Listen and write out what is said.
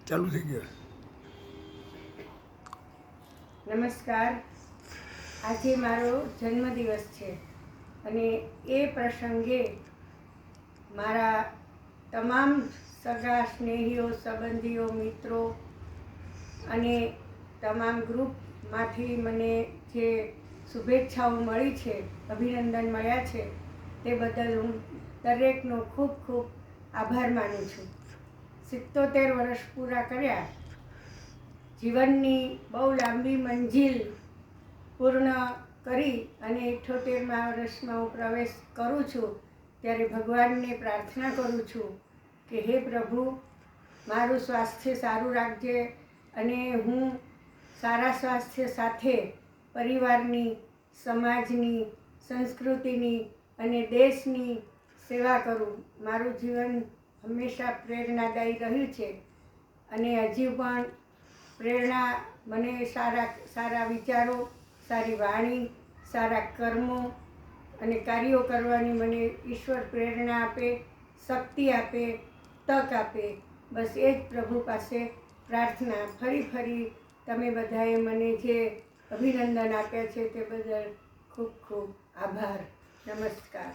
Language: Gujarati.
ચાલુ થઈ ગયો. નમસ્કાર. આજે મારો જન્મદિવસ છે અને એ પ્રસંગે મારા તમામ સગા સ્નેહીઓ, સંબંધીઓ, મિત્રો અને તમામ ગ્રુપમાંથી મને જે શુભેચ્છાઓ મળી છે, અભિનંદન મળ્યા છે, તે બદલ હું દરેકનો ખૂબ ખૂબ આભાર માનું છું. 77 વર્ષ પૂરા કર્યા, જીવનની બહુ લાંબી મંજિલ પૂર્ણ કરી અને 78મા વર્ષમાં હું પ્રવેશ કરું છું, ત્યારે ભગવાનને પ્રાર્થના કરું છું કે હે પ્રભુ, મારું સ્વાસ્થ્ય સારું રાખજે અને હું સારા સ્વાસ્થ્ય સાથે પરિવારની, સમાજની, સંસ્કૃતિની અને દેશની સેવા કરું. મારું જીવન હંમેશા પ્રેરણાદાયી રહ્યું છે અને હજી પણ પ્રેરણા મને સારા વિચારો, સારી વાણી, સારા કર્મો અને કાર્યો કરવાની મને ઈશ્વર પ્રેરણા આપે, શક્તિ આપે, તક આપે. બસ એ જ પ્રભુ પાસે પ્રાર્થના. ફરી તમે બધાએ મને જે અભિનંદન આપ્યા છે તે બદલ ખૂબ ખૂબ આભાર. નમસ્કાર.